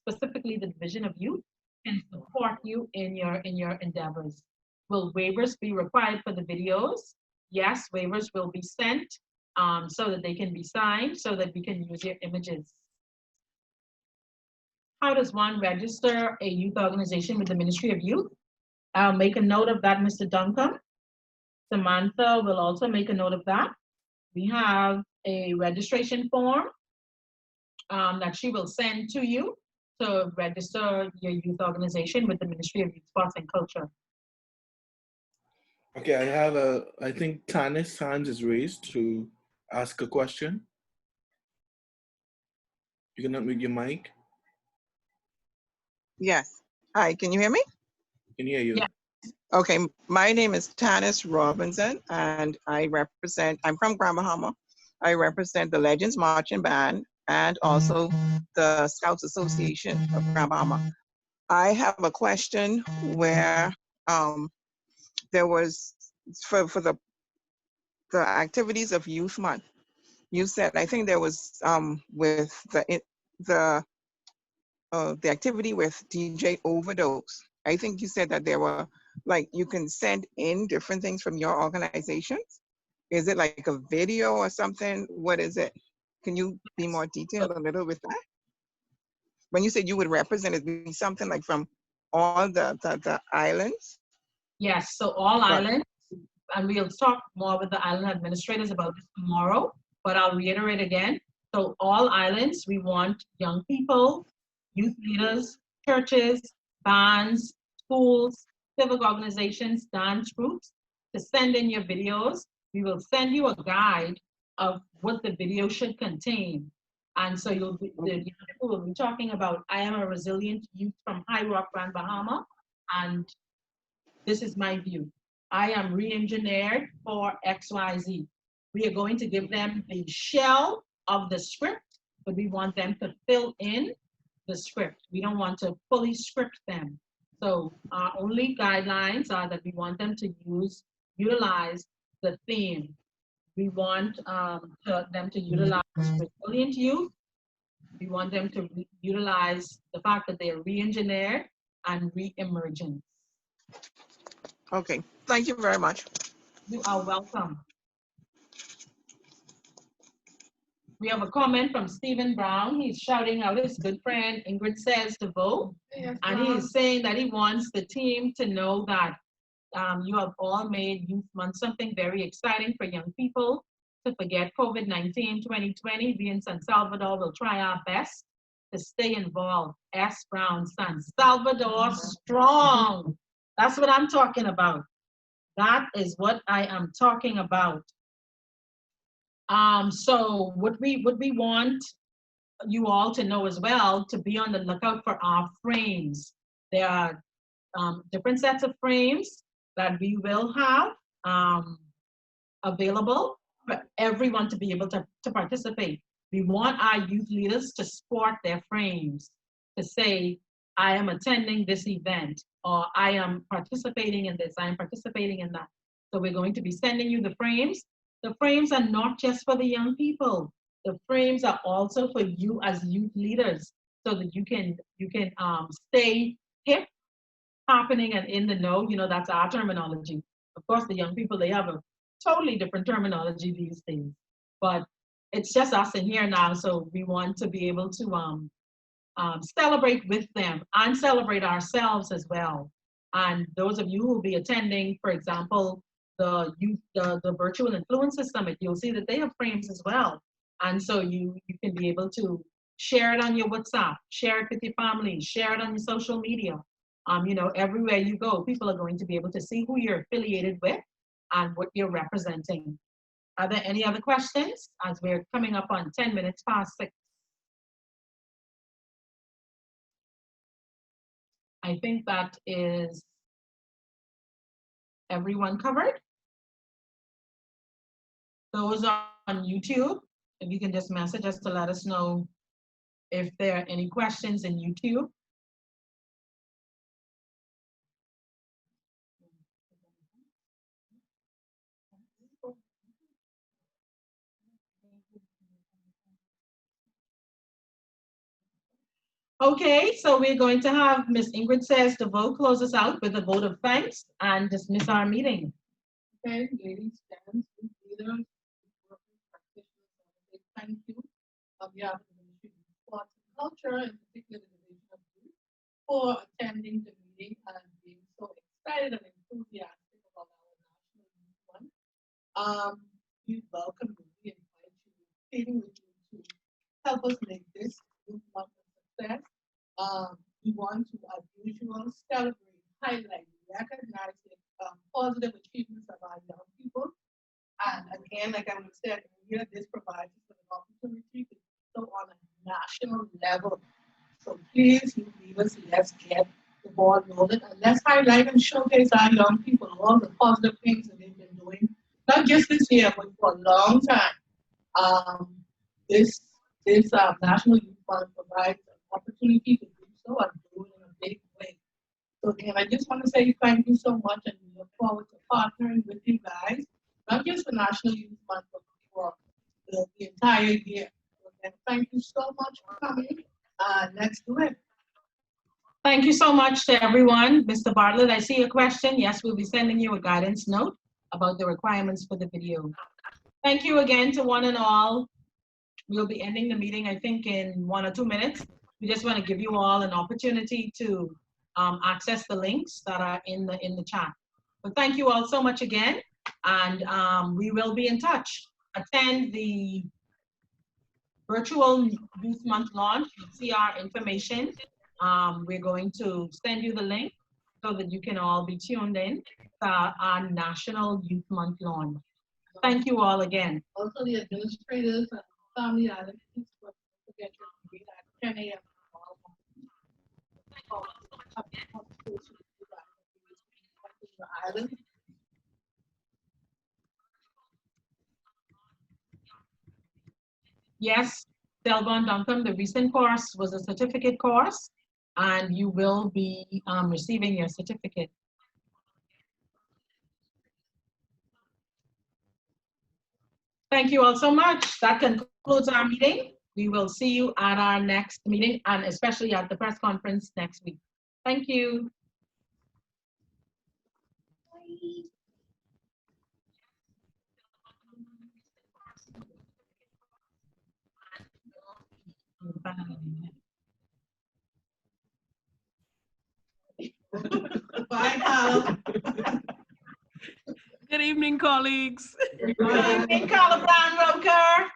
specifically the Division of Youth, can support you in your endeavors. Will waivers be required for the videos? Yes, waivers will be sent so that they can be signed, so that we can use your images. How does one register a youth organization with the Ministry of Youth? I'll make a note of that, Mr. Duncan. Samantha will also make a note of that. We have a registration form that she will send to you to register your youth organization with the Ministry of Youth, Sports and Culture. Okay, I think Tanis' hand is raised to ask a question. You can unmute your mic. Yes. Hi, can you hear me? I can hear you. Yeah. Okay, my name is Tanis Robinson, and I'm from Grand Bahama. I represent the Legends Marching Band, and also the Scouts Association of Grand Bahama. I have a question where there was, for the activities of Youth Month, you said, I think there was with the activity with DJ Overdose. I think you said that there were, like, you can send in different things from your organizations. Is it like a video or something? What is it? Can you be more detailed a little with that? When you said you would represent it, be something like from all the islands? Yes, so all islands, and we'll talk more with the island administrators about this tomorrow, but I'll reiterate again. So all islands, we want young people, youth leaders, churches, bands, schools, civic organizations, dance groups to send in your videos. We will send you a guide of what the video should contain. And so the young people will be talking about, I am a resilient youth from High Rock, Grand Bahama, and this is my view. I am re-engineered for XYZ. We are going to give them the shell of the script, but we want them to fill in the script. We don't want to fully script them. So our only guidelines are that we want them to utilize the theme. We want them to utilize resilient youth. We want them to utilize the fact that they are re-engineered and re-emergent. Okay, thank you very much. You are welcome. We have a comment from Stephen Brown. He's shouting out his good friend Ingrid Says to vote. Yes, And he is saying that he wants the team to know that you have all made Youth Month something very exciting for young people to forget COVID-19 2020. We in San Salvador will try our best to stay involved. S. Brown, San Salvador strong. That's what I'm talking about. That is what I am talking about. So what we want you all to know as well, to be on the lookout for our frames. There are different sets of frames that we will have available for everyone to be able to participate. We want our youth leaders to sport their frames, to say, I am attending this event, or I am participating in this, I am participating in that. So we're going to be sending you the frames. The frames are not just for the young people. The frames are also for you as youth leaders, so that you can stay hip, happening, and in the know. You know, that's our terminology. Of course, the young people, they have a totally different terminology these days. But it's just us in here now, so we want to be able to celebrate with them and celebrate ourselves as well. And those of you who will be attending, for example, the virtual influencer summit, you'll see that they have frames as well. And so you can be able to share it on your WhatsApp, share it with your family, share it on your social media. You know, everywhere you go, people are going to be able to see who you're affiliated with and what you're representing. Are there any other questions as we're coming up on 10 minutes past 6? I think that is everyone covered. Those are on YouTube. If you can just message us to let us know if there are any questions in YouTube. Okay, so we're going to have Ms. Ingrid Says to vote, close us out with a vote of thanks and dismiss our meeting. Okay, ladies, gents, leaders, workers, practitioners, thank you on behalf of the Ministry of Sports and Culture, in particular the Division of Youth, for attending the meeting and being so excited and enthusiastic about our National Youth Month. We welcome you. We invite you, meeting with you to help us make this Youth Month a success. We want to, as usual, celebrate, highlight, recognize the positive achievements of our young people. And again, like I said earlier, this provides us with an opportunity to do so on a national level. So please, you leaders, let's get the ball rolling and let's highlight and showcase our young people, all the positive things that they've been doing, not just this year, but for a long time. This this National Youth Fund provides an opportunity to do so and do it in a big way. So again, I just want to say thank you so much, and we look forward to partnering with you guys, not just for National Youth Month, but for the entire year. So again, thank you so much for coming. Let's do it. Thank you so much to everyone. Mr. Bartlett, I see a question. Yes, we'll be sending you a guidance note about the requirements for the video. Thank you again to one and all. We'll be ending the meeting, I think, in 1 or 2 minutes. We just want to give you all an opportunity to access the links that are in the chat. But thank you all so much again, and we will be in touch. Attend the virtual Youth Month launch. You see our information. We're going to send you the link so that you can all be tuned in to our National Youth Month launch. Thank you all again. Also, the administrators and family island teams will get to meet at 10 a.m. Island. Yes, Delvon Duncan, the recent course was a certificate course, and you will be receiving your certificate. Thank you all so much. That concludes our meeting. We will see you at our next meeting, and especially at the press conference next week. Thank you. Bye. Bye, Carl. Good evening, colleagues. Good evening, Carla Brown Roker.